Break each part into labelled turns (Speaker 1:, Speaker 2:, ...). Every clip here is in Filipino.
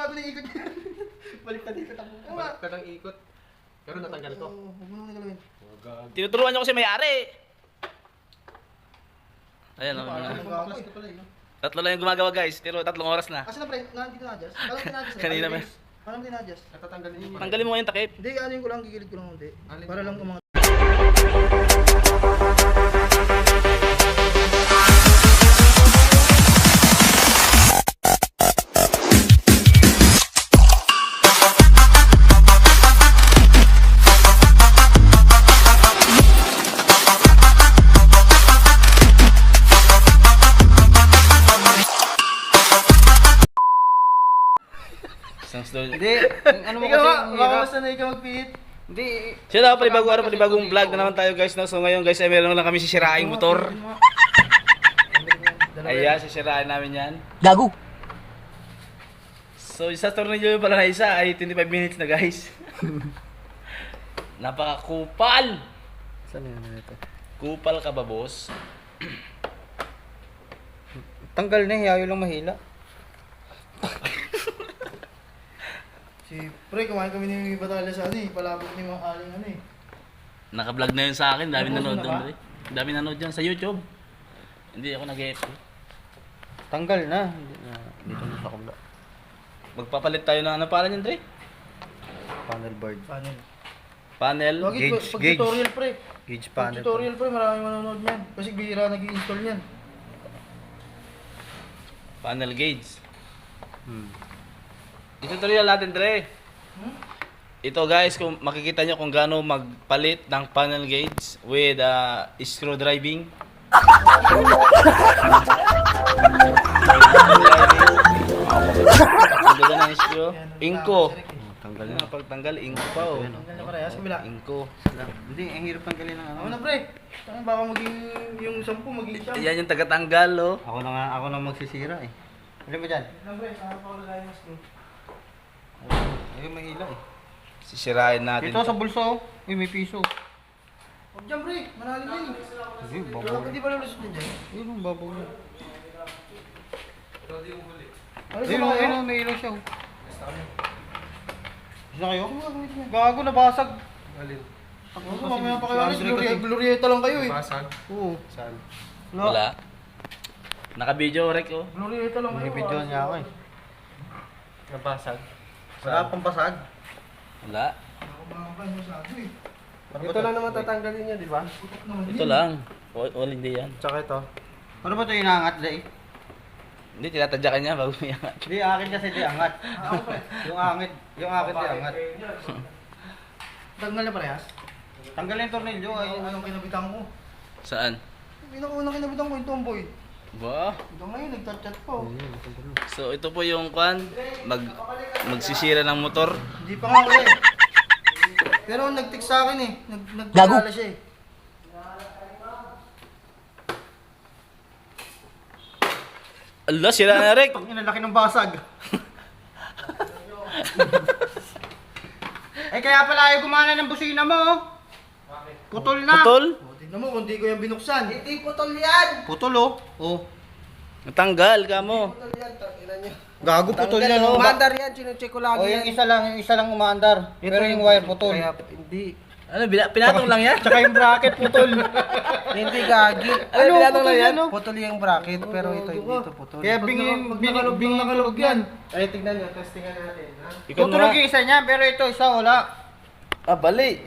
Speaker 1: bago na ikot niya. Balik na dito ako.
Speaker 2: Balik ka ng ikot. Pero natanggal ko.
Speaker 1: Huwag mo nang galawin.
Speaker 3: Tinuturuan niyo kasi may-ari. Ayan,
Speaker 1: Baklas ka pala eh. No?
Speaker 3: tatlo lang yung gumagawa guys, pero 3 oras na.
Speaker 1: Kasi na pre, nandito na adjust. Parang tinadjust.
Speaker 3: Kanina pa.
Speaker 1: Parang tinadjust.
Speaker 2: Natatanggalin niyo pa.
Speaker 3: Tanggalin mo nga yung takip.
Speaker 1: Hindi, ano yung ko lang, gigilid ko lang konti.
Speaker 2: Alin?
Speaker 1: Para lang kumang...
Speaker 3: Isang story.
Speaker 2: Hindi. Ano mo
Speaker 1: Ikaw
Speaker 2: kasi
Speaker 1: nga,
Speaker 2: ang
Speaker 1: baka
Speaker 2: hirap.
Speaker 1: basta na ikaw mag-fit.
Speaker 2: Hindi.
Speaker 3: So daw, panibagong vlog na naman tayo guys. No? So ngayon guys, ay meron lang kami sisiraing motor. Ayan, sisirain namin yan.
Speaker 1: Gago!
Speaker 3: So sa tornilyo pala na isa ay 25 minutes na guys. Napakakupal!
Speaker 2: Saan yan ito?
Speaker 3: Kupal ka ba boss?
Speaker 2: Tanggal na, ayaw lang mahila.
Speaker 1: Si pre, kumain kami ni Batalla sa ano eh. Palabot ni mga aling ano eh.
Speaker 3: Naka-vlog na yun sa akin, dami
Speaker 1: Naka-vlog
Speaker 3: nanood
Speaker 1: na
Speaker 3: doon.
Speaker 1: ba?
Speaker 3: Dre. Dami nanood dyan sa YouTube. Hindi ako nag-FB.
Speaker 2: Tanggal na. Hindi na. Dito na sa kabla.
Speaker 3: Magpapalit tayo ng ano pala niyan, Dre?
Speaker 2: Panel board.
Speaker 1: Panel.
Speaker 3: Panel.
Speaker 1: Lagi
Speaker 2: Gauge,
Speaker 1: pag
Speaker 2: gauge.
Speaker 1: tutorial pre.
Speaker 2: Gauge
Speaker 1: Pag
Speaker 2: panel.
Speaker 1: tutorial pre, maraming manonood niyan. Kasi bihira nag-i-install niyan.
Speaker 3: Panel gauge.
Speaker 2: Hmm.
Speaker 3: Itutorial natin, Dre.
Speaker 1: Hmm?
Speaker 3: Ito guys, kung makikita nyo kung gaano magpalit ng panel gauge with screw driving. Ang ng screw. Inko.
Speaker 2: Tanggal na.
Speaker 3: Pagtanggal, inko pa oh.
Speaker 1: Tanggal na parehas, kabila.
Speaker 3: Inko.
Speaker 2: Hindi, ang hirap tanggalin ng ano.
Speaker 1: Ako na pre. Tangin baka maging yung 10 maging siyam.
Speaker 3: Yan yung tagatanggal oh.
Speaker 2: Ako na magsisira eh. Ano ba dyan?
Speaker 1: Na pre, saan pa ako lagay mas ko?
Speaker 2: Ayun, mahila eh.
Speaker 3: Sisirain natin.
Speaker 2: Dito sa bulso, oh. Uy, may piso.
Speaker 1: Huwag dyan pre, malalim yun.
Speaker 2: Hindi, babaw
Speaker 1: Pero
Speaker 2: na.
Speaker 1: hindi pa lulusot din dyan.
Speaker 2: Ayun, ang babaw na.
Speaker 1: Ano sa
Speaker 2: Ayun,
Speaker 1: mga
Speaker 2: ayun, may ilaw siya. Oh. Gusto kayo? Gago, nabasag.
Speaker 1: Ako, mamaya pa kayo alis, glorieta lang kayo eh.
Speaker 2: Basag?
Speaker 1: Oo.
Speaker 2: Saan?
Speaker 3: Wala. Naka-video rec oh.
Speaker 1: Glorieta lang kayo.
Speaker 2: May video niya ako eh.
Speaker 3: Nabasag.
Speaker 2: Wala pang basag.
Speaker 3: Wala.
Speaker 1: Ako mga kayo masyado eh.
Speaker 2: Ito lang naman tatanggalin niya, di ba?
Speaker 1: Putok naman
Speaker 3: Ito lang. All hindi yan.
Speaker 2: Tsaka ito. Ano ba ito inaangat, Day?
Speaker 3: Hindi, tinatadyakan niya bago may angat.
Speaker 2: Di, akin kasi di angat. yung akin di angat.
Speaker 1: Tanggal na parehas?
Speaker 2: Tanggalin yung tornilyo. Ay,
Speaker 1: Anong kinabitan ko?
Speaker 3: Saan?
Speaker 1: Pinakaunang kinabitan ko yung tomboy.
Speaker 3: Ba?
Speaker 1: Ito ngayon, nagchat-chat pa oh.
Speaker 3: So ito po yung kwan, magsisira ng motor.
Speaker 1: Hindi pa nga ulit. Pero nag-text sa akin eh. Nagpaalala siya eh.
Speaker 3: Allah, sira na rek.
Speaker 2: Ang inalaki ng basag. Ay, kaya pala ayaw gumana ng busina mo. Oh. Putol na.
Speaker 3: Putol?
Speaker 1: O, tignan mo kung di ko yung binuksan.
Speaker 2: Hindi putol yan. Putol oh. Oh.
Speaker 3: Natanggal ka mo.
Speaker 1: Putol yan, takinan niyo.
Speaker 2: Gago putol yan oh.
Speaker 1: Umandar yan, chinecheck ko lagi
Speaker 2: Oh,
Speaker 1: yan.
Speaker 2: yung isa lang umaandar. Pero yung wire putol.
Speaker 1: Kaya, hindi.
Speaker 3: Ano, pinatong lang yan?
Speaker 2: Tsaka yung bracket putol.
Speaker 1: Hindi gagi.
Speaker 3: Ano, pinatong lang yan?
Speaker 1: Putol yung bracket, pero ito hindi ito putol.
Speaker 2: Kaya bing nakalog yan.
Speaker 1: Ay, tignan nyo, testingan natin. Ha?
Speaker 3: Ikaw
Speaker 2: Tutulog
Speaker 3: nga.
Speaker 2: yung isa niya, pero ito isa wala.
Speaker 3: Ah, bali.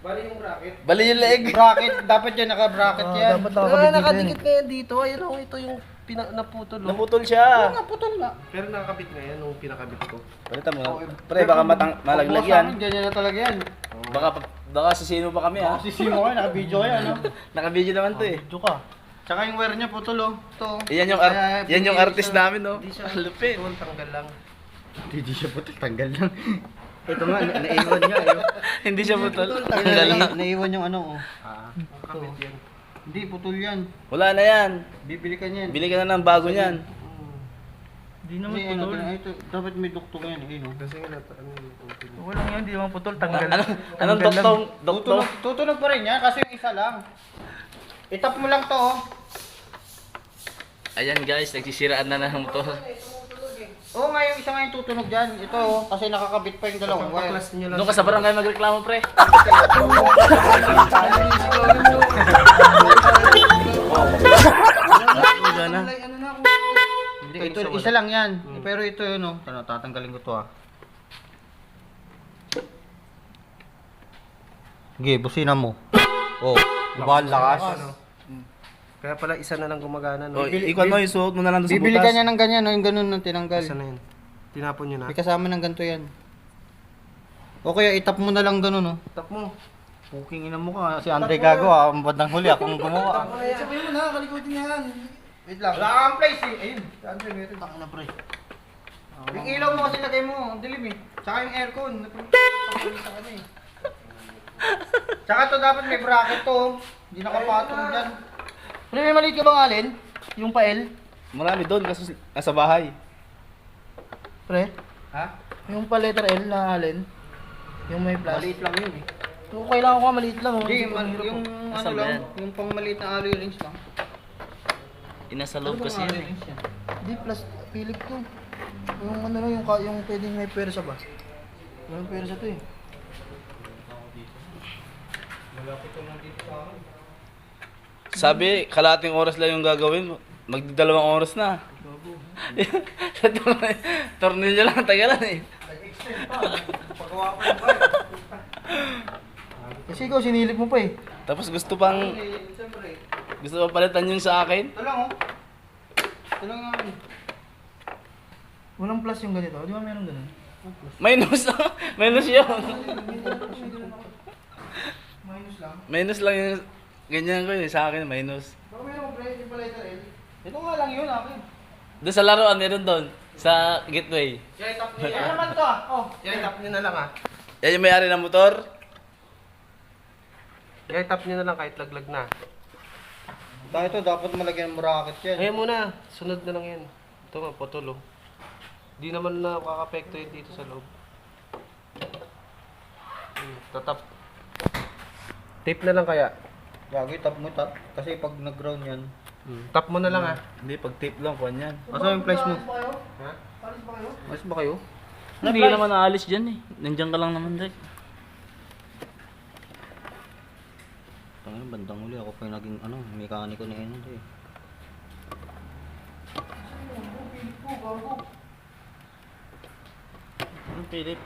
Speaker 1: Bali yung bracket.
Speaker 3: Bali yung leeg.
Speaker 2: Bracket, dapat yan naka-bracket yan.
Speaker 1: Dapat nakakadikit na yan dito. Ayun ako, ito yung naputol. Oh.
Speaker 3: Naputol siya.
Speaker 2: Putol na.
Speaker 1: Pero nakakabit na yan nung pinakabit ko.
Speaker 3: Palitan mo. Pre, baka malaglag yan.
Speaker 2: Ganyan na talaga yan.
Speaker 3: Baka sisino pa kami ha.
Speaker 2: Sisimo kayo, naka-video kayo, no?
Speaker 3: Naka-video naman to eh.
Speaker 1: Ito ka.
Speaker 2: Tsaka yung wire niya putol, oh. Ito.
Speaker 3: Yan yung, yan yung artist namin no.
Speaker 1: Hindi siya.
Speaker 3: Ang lupit.
Speaker 1: Putol, tanggal lang.
Speaker 2: Hindi siya putol, tanggal lang. Ito nga, naiwan niya, eh.
Speaker 3: Hindi siya putol.
Speaker 2: Naiwan yung ano, oh.
Speaker 1: Nakakabit yan.
Speaker 2: Hindi, putol yan.
Speaker 3: Wala na yan.
Speaker 2: Bibili ka niyan.
Speaker 3: Bili ka na ng bago niyan.
Speaker 1: Hindi
Speaker 2: Kasi ano, ito, dapat may duktong yan, eh, no?
Speaker 1: Kasi nga ano yung putol. Wala nga, hindi naman putol, tanggal.
Speaker 3: Anong doktong? Doktong?
Speaker 2: Tutunog pa rin yan, kasi yung isa lang. Itap mo lang to, oh.
Speaker 3: Ayan guys, nagsisiraan na ng motor.
Speaker 2: Oo nga, yung isa nga yung tutunog dyan. Ito, kasi nakakabit pa yung dalawang wire.
Speaker 4: Paklas nyo lang.
Speaker 3: Doon ka sa barangay magreklamo, pre.
Speaker 1: Ano na ako?
Speaker 2: Hindi, ito, isa lang yan. Pero ito yun, oh. Tatanggalin ko to, ah. Sige, busina mo. Oh, bawal lakas.
Speaker 4: Kaya pala isa na lang gumagana, no?
Speaker 3: O, ikaw mo, isuot mo na lang doon sa
Speaker 2: Bibili
Speaker 3: butas.
Speaker 2: ka niya ng ganyan, no? Yung ganun nang tinanggal.
Speaker 4: Isa na yun. Tinapon nyo na.
Speaker 2: May kasama ng ganito yan. O kaya itap mo na lang ganun, no?
Speaker 4: Tap mo.
Speaker 2: Puking ina mo ka. Si Andre gago, ah. Ang bandang huli, akong gumawa.
Speaker 1: Sabihin mo na, kalikutin niya yan. Wait lang.
Speaker 2: Wala kang place, eh. Ayun.
Speaker 1: Andre, meron. Taka na, pre.
Speaker 2: Yung ilaw mo kasi lagay mo, ang dilim, eh. Tsaka yung aircon. Napapagod sa kanya, eh. Tsaka to dapat may bracket to. Hindi nakapatong dyan. Pero may maliit ka bang alin? Yung pael?
Speaker 3: Marami doon kasi nasa bahay.
Speaker 1: Pre,
Speaker 2: Ha?
Speaker 1: yung pa letter L na alin, yung may plus.
Speaker 2: Maliit lang yun, eh.
Speaker 1: So, kailangan ko maliit lang.
Speaker 2: Hindi,
Speaker 1: Kasi ang hirap
Speaker 2: yung
Speaker 1: ko.
Speaker 2: ano
Speaker 3: Asal
Speaker 2: lang,
Speaker 3: yan?
Speaker 2: yung pang maliit na alloy rings lang.
Speaker 3: Inasa loob kasi
Speaker 2: Ano bang
Speaker 3: yan.
Speaker 2: alloy rings yan?
Speaker 1: Hindi, plus Philip to. Yung ano lang, yung pwedeng may persa ba? Walang persa to eh.
Speaker 3: Sabi, kalating oras lang yung gagawin. Magdadalawang oras na. Tornilyo lang tagalan eh.
Speaker 2: Pagawa ko ng bike.
Speaker 1: Kasi ikaw, sinilip mo pa eh.
Speaker 3: Tapos gusto pang
Speaker 2: Siyempre.
Speaker 3: palitan yung sa akin.
Speaker 2: Ito lang, oh. Ito lang nga.
Speaker 1: Walang plus yung ganito. Di ba meron ganun?
Speaker 3: Minus. Minus yun.
Speaker 1: Minus lang.
Speaker 3: Minus lang yung ganyan ko yun. Sa akin, minus.
Speaker 1: Baka meron ko pre, yung pa letter L.
Speaker 2: Ito nga lang yun, akin.
Speaker 3: Doon sa laruan, meron doon. Sa gateway.
Speaker 2: Yan, tap niya. Ano naman to, ah? Oh.
Speaker 4: Yan, tap nyo na lang, ah.
Speaker 3: Yan yung may-ari ng motor.
Speaker 4: Yan, tap nyo na lang kahit laglag na.
Speaker 2: Dahil ito, dapat malagyan ng bracket yan.
Speaker 4: Ayan muna. Sunod na lang yan. Ito nga, putol, oh. Di naman nakaka-apekto yun dito sa loob. Tatap. Tape na lang kaya.
Speaker 2: Gagi, tap mo, tap. Kasi pag nag-ground yan.
Speaker 4: Tap mo na lang, ah.
Speaker 3: Hindi, pag tape lang, kuhan yan.
Speaker 2: Asa yung place mo?
Speaker 1: Alis ba kayo?
Speaker 4: Ha?
Speaker 1: Alis ba kayo?
Speaker 2: Mas ba kayo?
Speaker 3: Hindi ka naman naalis dyan eh. Nandiyan ka lang naman, Drake.
Speaker 2: Tangin, bandang huli. Ako pa yung naging, mekaniko na yun. Eh.
Speaker 3: Philip.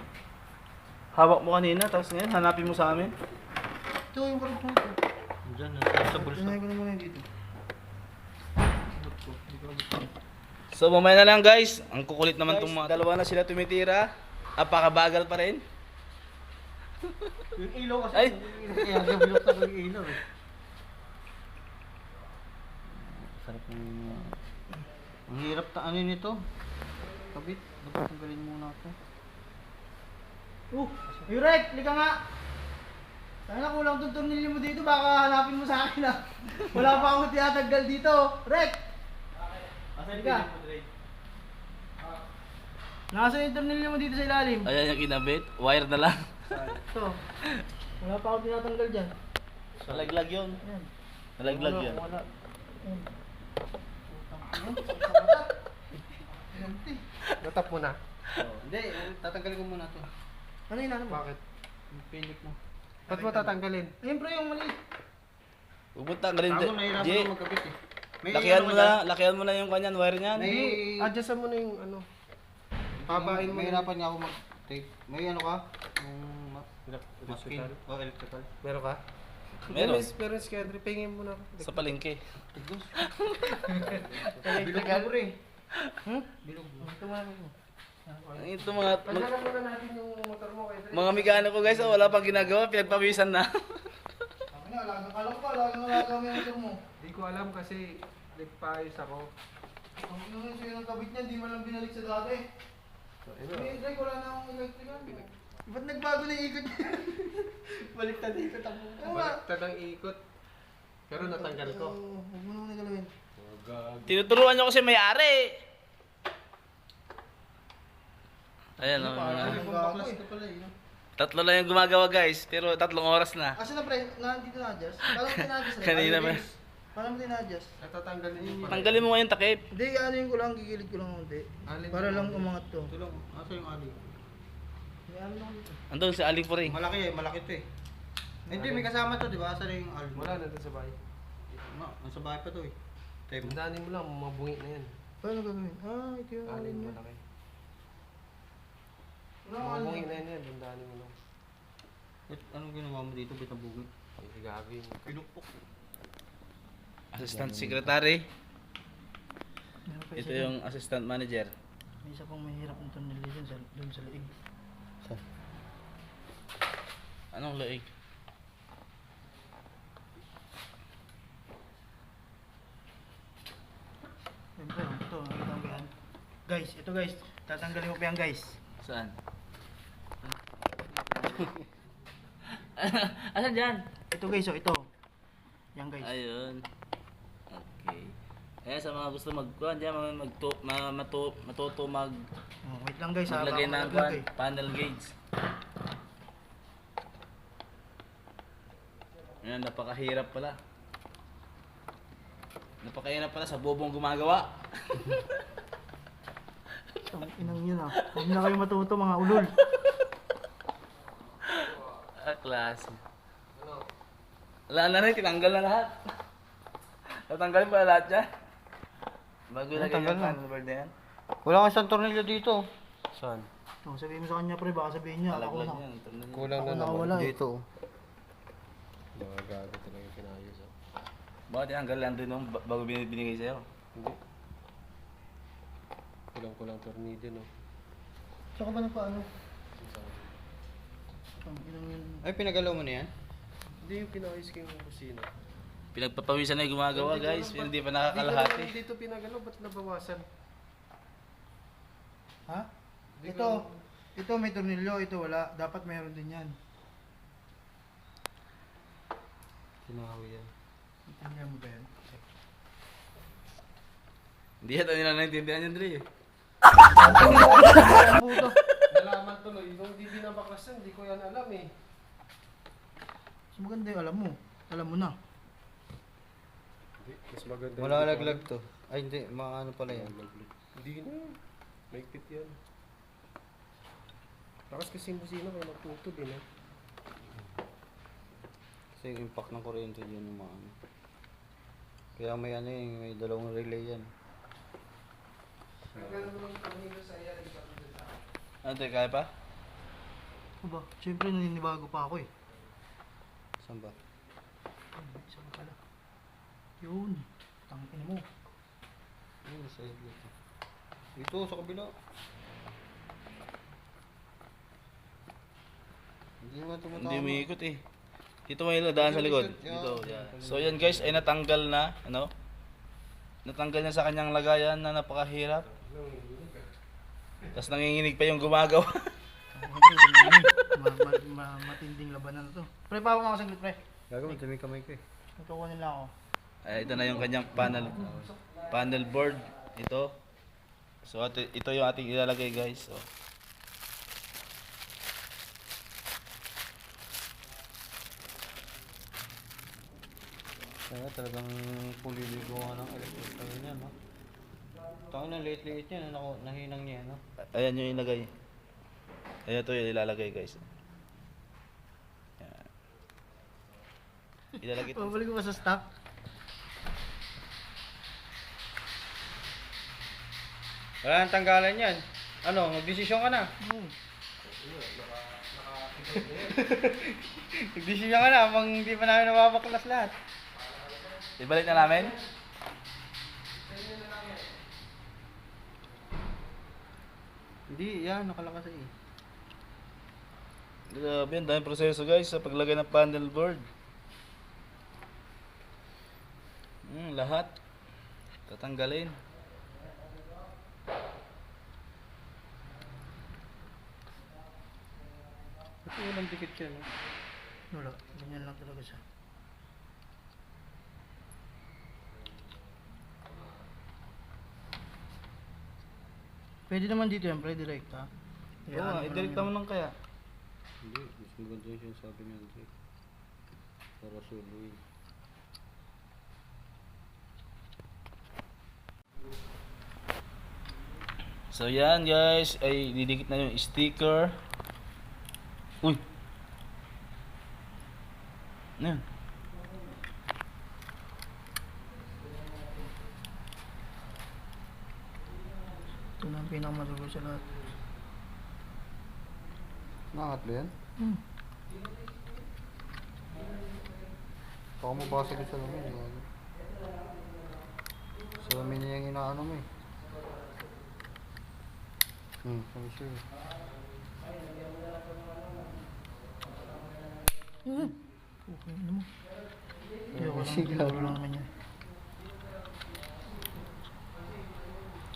Speaker 3: Hawak mo kanina, tapos ngayon hanapin mo sa amin.
Speaker 1: Ito yung karot mo.
Speaker 2: Diyan, nasa bulsa.
Speaker 1: Tinay ko na muna yung dito.
Speaker 3: So mamaya na lang guys, ang kukulit naman tong mga dalawa na sila tumitira. Apakabagal pa rin.
Speaker 2: Yung ilaw kasi.
Speaker 3: Ay!
Speaker 2: Kaya binuksan ko yung ilaw, eh. Sarap yung... Ang hirap ano nito. Kabit. Tanggalin muna ako.
Speaker 1: Yurek, lika nga! Sana kulang itong tornilyo mo dito, baka hanapin mo sa akin ah. Wala pa akong tinatanggal dito. Rek! Asan ka? Nasaan yung tornilyo mo dito sa ilalim?
Speaker 3: Ayan yung kinabit, wire na lang.
Speaker 1: Ito. Wala pa akong tinatanggal dyan.
Speaker 3: Nalaglag yun.
Speaker 1: Ayan.
Speaker 3: Nalaglag yun.
Speaker 1: Wala. Ayan. Ganti.
Speaker 4: Natap mo na.
Speaker 2: Hindi, tatanggalin ko muna to.
Speaker 1: Ano yun ano mo?
Speaker 4: Bakit?
Speaker 2: Yung Philip mo.
Speaker 4: Ba't mo tatanggalin?
Speaker 1: Ayun pre, yung maliit.
Speaker 3: Pupunta ka rin.
Speaker 2: Ako nahirapan
Speaker 3: Jay,
Speaker 2: na magkabit, eh. May
Speaker 3: lakihan
Speaker 2: ano
Speaker 3: mo
Speaker 2: ka
Speaker 3: na, lakihan mo na yung kanyan, wire niyan.
Speaker 2: May...
Speaker 4: Adjustan mo na yung ano. Pabain mo.
Speaker 2: May hirapan nga ako mag-tape. May ano ka? Yung maskin. O, electrical.
Speaker 4: Meron ka?
Speaker 3: Meron.
Speaker 4: Meron schedule. Pingin mo na.
Speaker 3: Sa palengke.
Speaker 2: Tigos. Bilog mo pre. Bilog mo.
Speaker 1: Ito nga mo.
Speaker 3: Ito mga
Speaker 4: Pagkalan muna natin yung motor mo kay Dre.
Speaker 3: mga mekaniko guys, oh, wala pang ginagawa, pinagpawisan na.
Speaker 1: Akin na, alam ko, alaga mo yung motor mo.
Speaker 4: Di ko alam kasi nagpaayos ako.
Speaker 1: Ang ino nga sa'yo ng kabit niya, di mo lang binalik sa dati.
Speaker 4: So, ino.
Speaker 1: May Drake, wala na akong electrical. Ba't nagbago na yung ikot niya?
Speaker 2: Baliktad ikot ako.
Speaker 1: Oo nga.
Speaker 4: Baliktad ang ikot. Pero natanggal ko.
Speaker 1: Oo, huwag mo naman nagalawin.
Speaker 3: Tinuturuan niyo kasi may-ari. Ayan, oh,
Speaker 1: Parang
Speaker 3: mga-
Speaker 1: yung baklas
Speaker 2: ka pala, eh.
Speaker 3: tatlo lang yung gumagawa guys, pero 3 oras na.
Speaker 1: Asa na pre, nandito na adjust. Parang na-adjust rin.
Speaker 3: Kanina ba?
Speaker 1: Paano mo din-adjust?
Speaker 4: Natatanggalin yung pala.
Speaker 3: Tanggalin mo nga yung takip.
Speaker 1: Hindi, ano yung ko lang, gigilid ko lang konti.
Speaker 4: Alin
Speaker 1: Para
Speaker 4: yung
Speaker 1: lang
Speaker 4: ano?
Speaker 1: umangat to.
Speaker 2: Ito lang, asa yung ali?
Speaker 1: May ano lang dito.
Speaker 3: Andun si Aling Puring.
Speaker 2: Malaki eh, malaki to eh. Hindi, may kasama to, di ba? Asa na yung ali?
Speaker 4: Wala na doon sa bahay.
Speaker 2: Nasa bahay pa to eh. Tayo mo.
Speaker 4: Dandanin mo lang, mabungi na yan.
Speaker 1: Paano gagawin? Ah, ito yung alin
Speaker 4: Alin
Speaker 1: niya.
Speaker 4: malaki.
Speaker 1: Wala akong alin.
Speaker 4: Mabungi na yan, dandanin mo lang.
Speaker 2: Anong ginawa mo dito? Ba't nabugin?
Speaker 4: Ay, gabi.
Speaker 2: Pinukpok.
Speaker 3: Assistant Secretary.
Speaker 1: Meron pa
Speaker 3: Ito
Speaker 1: isa
Speaker 3: yung Assistant Manager.
Speaker 1: dun. May isa pang mahirap ng tornilyo dun sa liig.
Speaker 3: Anong laig?
Speaker 1: Siyempre, ito, nakita mo ba yan? Guys, ito guys. Tatanggalin mo pa yan guys.
Speaker 3: Saan? Asan dyan?
Speaker 1: Ito guys, oh, ito. Yan guys.
Speaker 3: Ayun. Okay. Ayan, sa mga gusto magkuhan dyan, matuto
Speaker 1: Oh, wait lang guys, ha.
Speaker 3: maglagay
Speaker 1: Baka
Speaker 3: ng
Speaker 1: malaglag eh.
Speaker 3: panel gauge. Ayan, napakahirap pala. Napakahirap pala sa bobong gumagawa.
Speaker 1: Ang inang yun ah. Huwag na kayo matuto mga ulol.
Speaker 3: Ah, klase. Wala na rin, tinanggal na lahat. Tatanggalin pa lahat dyan. Bago ilagay
Speaker 2: Tanggal
Speaker 3: yung
Speaker 2: na.
Speaker 3: panel board na yan.
Speaker 2: Wala kang isang tornilyo dito.
Speaker 4: Saan?
Speaker 1: Oh, sabihin mo sa kanya pre, baka sabihin niya. Ako
Speaker 3: Malaglag
Speaker 1: na.
Speaker 3: yan. Ito na yan.
Speaker 4: Kulang
Speaker 1: Ako
Speaker 4: na naman.
Speaker 1: nakawala eh.
Speaker 2: Dito.
Speaker 4: Mga gago talaga yung pinayos. Oh.
Speaker 3: Bakit tinanggal lang din nung bago binigay sa'yo?
Speaker 4: Hindi. Kulang-kulang tornilyo, no?
Speaker 1: Tsaka ba nagpaano? Ang inang yun.
Speaker 2: Ay, pinagalaw mo na yan?
Speaker 4: Hindi yung pinayos ko yung kusina.
Speaker 3: Pinagpapawisan na yung gumagawa guys. Hindi pa nakakalahati.
Speaker 4: Hindi dito pinagano, ba't nabawasan?
Speaker 1: Ha?
Speaker 4: Hindi
Speaker 1: Ito.
Speaker 4: ko-
Speaker 1: Ito may tornilyo, ito wala. Dapat meron din yan.
Speaker 2: Sinawi yan.
Speaker 1: Intindihan mo ba yan?
Speaker 3: Hindi yata nila naintindihan yan, Dre.
Speaker 1: Ang puto.
Speaker 4: Nalaman tuloy, nung hindi binabaklasan, hindi ko yan alam eh.
Speaker 1: Mas maganda yung alam mo. Alam mo na.
Speaker 4: Hindi, mas maganda.
Speaker 2: Wala
Speaker 4: yung
Speaker 2: laglag to. Ay, hindi. Mga ano pala yan.
Speaker 4: Hindi na yan. Maigpit yan. Lakas kasi yung busina kaya nagtutod eh, no?
Speaker 2: Kasi yung impact ng kuryente yun yung mga ano. Kaya may ano yun, may dalawang relay yan.
Speaker 3: Ano, Dre, kaya pa?
Speaker 1: Ano ba? Siyempre naninibago pa ako eh.
Speaker 2: Saan ba?
Speaker 1: Saan pala? Yun. Tangin mo.
Speaker 2: Ayun, sa outlet. Dito, sa kabila. Hindi naman tumatama.
Speaker 3: Hindi umiikot eh. Dito may daan sa likod. Dito, yan. So yan guys, ay natanggal na, ano? Natanggal na sa kanyang lagayan na napakahirap. Tapos nanginginig pa yung gumagawa.
Speaker 1: Matinding labanan na to. Pre, pawag ako saglit pre.
Speaker 2: Gagawin, dumi kamay ko eh.
Speaker 1: Nagkakuha nila ako.
Speaker 3: Ay, ito na yung kanyang panel board. Ito. So ito yung ating ilalagay guys. So,
Speaker 2: Kaya talagang puliligo nga ng electric tayo niya, no? Tangin na, liit-liit niya, nahinang niya, no?
Speaker 3: ayan yung ilagay. Ayan ito yung ilalagay guys. Yan. Ilalagay ito.
Speaker 1: Pabalik ko ba sa stock?
Speaker 2: Wala nang tanggalan yan. Ano, magdesisyon ka na. Magdesisyon ka na, habang hindi pa namin nababaklas lahat.
Speaker 3: Ibalik na namin.
Speaker 2: Hindi, yan, nakalakas eh.
Speaker 3: Grabe, ang daming proseso guys sa paglagay ng panel board. Lahat. Tatanggalin.
Speaker 2: Ito walang dikit yan, no?
Speaker 1: Wala. Ganyan lang talaga siya. Pwede naman dito yan, pre, direct ha.
Speaker 3: Oo nga, i-direct mo lang kaya.
Speaker 2: Hindi, mas maganda yung sinasabi niya, Andre. Para suluin.
Speaker 3: So yan guys, ay didikit na yung sticker. Uy. Ano yun?
Speaker 1: Ito na ang pinakamasugod sa lahat.
Speaker 2: Nakakatlo yan?
Speaker 1: Hmm.
Speaker 2: Baka mabasa ko sa lamin. Sa lamin niya yung inaano mo eh. Kami siya eh.
Speaker 1: Okay, ano mo? Hindi ako lang, ginagawa lang naman yan.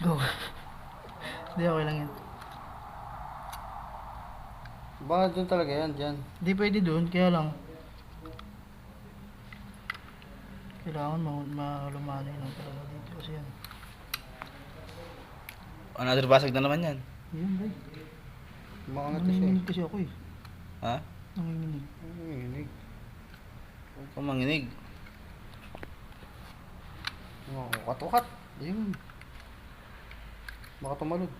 Speaker 1: Go. Hindi, okay lang yan.
Speaker 2: Baka dyan talaga yan, dyan.
Speaker 1: Hindi pwede doon, kaya lang. Kailangan malumanay lang talaga dito kasi yan.
Speaker 3: Another basag na naman yan.
Speaker 1: Yun, bay.
Speaker 2: Makangat siya eh.
Speaker 1: Nanginginig kasi ako eh.
Speaker 3: Ha?
Speaker 1: Nanginginig.
Speaker 2: Nanginginig.
Speaker 3: Huwag kang manginig.
Speaker 2: Ukat-ukat. Ayun. Baka tumalod.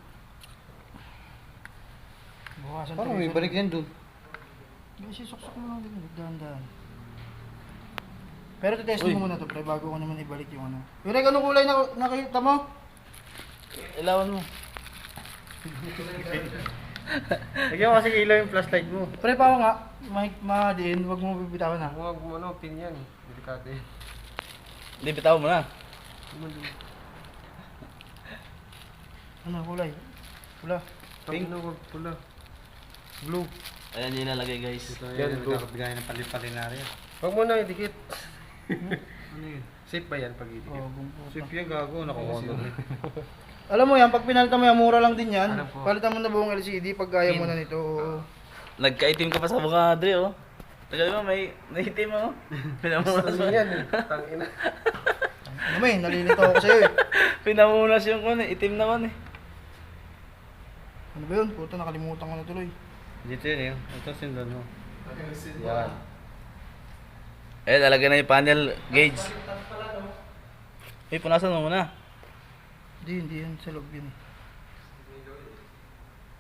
Speaker 1: Bukasan
Speaker 2: Parang may balik yan dun.
Speaker 1: Kasi suksok mo lang din, dahan-dahan. Pero titestin
Speaker 3: Uy.
Speaker 1: mo muna to, pre, bago ko naman ibalik yung ano. Pero anong kulay na nakita mo?
Speaker 3: Ilawan mo.
Speaker 2: Lagyan mo kasi ilaw yung flashlight mo.
Speaker 1: Pre, pa ako nga, mahadiin, wag mo bibitawan na.
Speaker 4: Huwag mo ano, pin yan. Delikado yan.
Speaker 3: Hindi, bitaw mo na.
Speaker 1: Ano, kulay? Pula.
Speaker 4: Pink? Ano, pula. Blue.
Speaker 3: Ayan yung ilalagay guys.
Speaker 4: Yan, blue.
Speaker 2: Gaya ng palipalinarya.
Speaker 4: Huwag mo na, idikit. Ano yun? Safe ba yan pag idikit?
Speaker 1: Oh, bumputa.
Speaker 2: Sip yan gago, nakukondo.
Speaker 1: Alam mo yan, pag pinalitan mo yan, mura lang din yan.
Speaker 4: Alam ko.
Speaker 1: Palitan mo na buong LCD pag kaya mo na nito. Oo.
Speaker 3: Nagkaitim ka pa sa mukha, Dre, oh. Tagal mo, may naitim, oh. Pinamunas
Speaker 4: Ano
Speaker 3: mo.
Speaker 4: yan eh? Tangina.
Speaker 1: Ano mo eh, nalilito ako sa'yo eh.
Speaker 3: Pinamunas yung kun, itim naman, eh.
Speaker 1: Ano ba yun? Puta, nakalimutan ko na tuloy.
Speaker 2: Dito yun eh. Ito sindan mo. Yan.
Speaker 3: Eh, talaga na yung panel gauge. Eh, punasan mo muna.
Speaker 1: Hindi yan sa loob yun.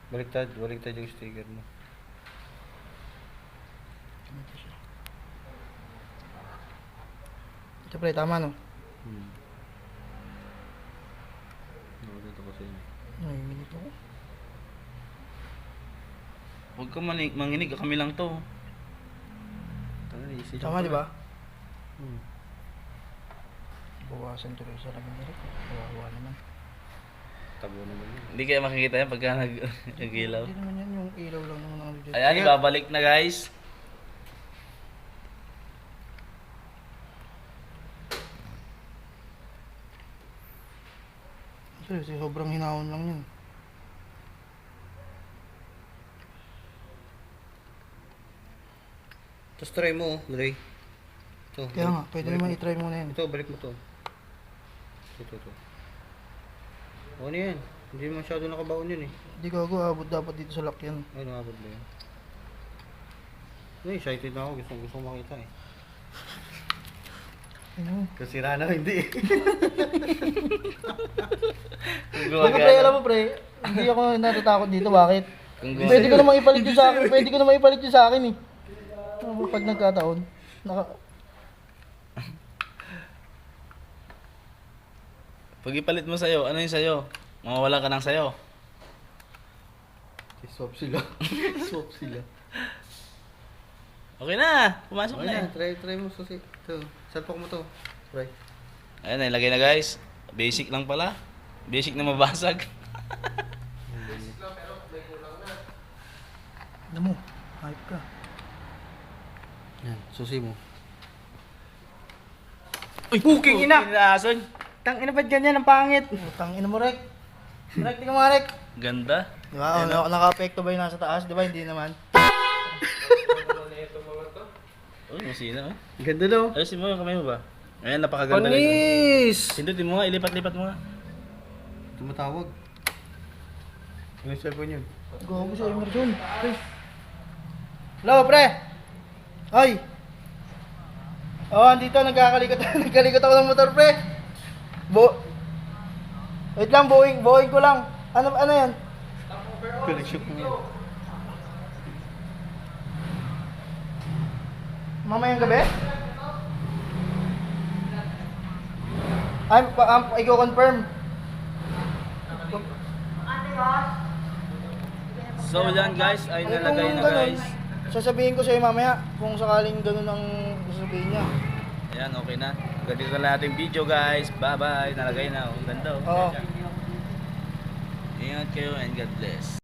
Speaker 2: Baliktad yung sticker mo.
Speaker 1: Ito siya. Ito pre, tama no?
Speaker 2: Dito kasi yun.
Speaker 1: Ay, minute ako.
Speaker 3: Huwag ka manginig, kami lang to.
Speaker 1: Tama di ba?
Speaker 2: Hmm.
Speaker 1: Bawasan tuloy sa lamin na rin. Kawawa naman.
Speaker 2: Tabo naman yun.
Speaker 3: Hindi kaya makikita yan pagka nag-ilaw.
Speaker 1: Hindi naman yan, yung ilaw lang naman ang dito.
Speaker 3: Ayan, ibabalik na guys.
Speaker 1: Kasi sobrang hinahon lang yun.
Speaker 2: Tapos try mo, Dre. Ito.
Speaker 1: Kaya nga, pwede naman i-try muna yan.
Speaker 2: Ito, balik mo to. Ito. O ano yan? Hindi masyado nakabaon yun eh.
Speaker 1: Hindi ko abot dapat dito sa lock yan.
Speaker 2: Ay, nakabot ba yan? Ay, excited na ako. Gusto makita eh.
Speaker 1: Ano?
Speaker 2: Kasi rana hindi eh.
Speaker 1: Bago pre, alam mo pre, hindi ako natatakot dito, bakit?
Speaker 3: Kung
Speaker 1: Pwede ko namang ipalit yun sa akin, pwede ko namang ipalit yun sa akin eh. Pag nagkataon,
Speaker 3: Pag ipalit mo sa'yo, ano yung sa'yo? Mawawala ka ng sa'yo.
Speaker 2: Swap sila. Swap sila.
Speaker 3: Okay na, pumasok
Speaker 2: Okay
Speaker 3: na
Speaker 2: na, try mo susi. Ito, salpak mo to. Try.
Speaker 3: Ayan, nilagay na guys. Basic lang pala. Basic na mabasag.
Speaker 1: ano mo, hype ka.
Speaker 2: Yan, susi mo.
Speaker 3: Uy, puking ina! Inaason.
Speaker 2: Tang ina ba't ganyan ang pangit?
Speaker 1: Utang ina mo, Rek. Rek, tingnan mo, Rek.
Speaker 3: Ganda.
Speaker 1: Di ba? Naka-apekto ba yung nasa taas? Di ba? Hindi naman.
Speaker 3: Uy, masina eh.
Speaker 2: Ganda daw.
Speaker 3: Ayusin mo yung kamay mo ba? Ayan, napakaganda.
Speaker 4: Panis!
Speaker 3: Sindutin mo nga, ilipat-lipat mo nga.
Speaker 2: Tumatawag. Ano yung cellphone yun?
Speaker 1: Gago sa immersion. Pre. Hello, pre. Ay. Oh, andito nagkakalikot nagkalikot ako ng motor, pre. Wait lang, buuin ko lang. Ano yan?
Speaker 4: Connection mo yan.
Speaker 1: Mamayang gabi? Ay, i-confirm.
Speaker 3: So yan guys, ay nalagay na guys.
Speaker 1: Sasabihin ko sa'yo mamaya kung sakaling ganun ang sasabihin niya.
Speaker 3: Ayan, okay na. Ganito na natin video guys. Bye bye. Nalagay na. Ang ganda.
Speaker 1: Oo.
Speaker 3: Ingat kayo and God bless.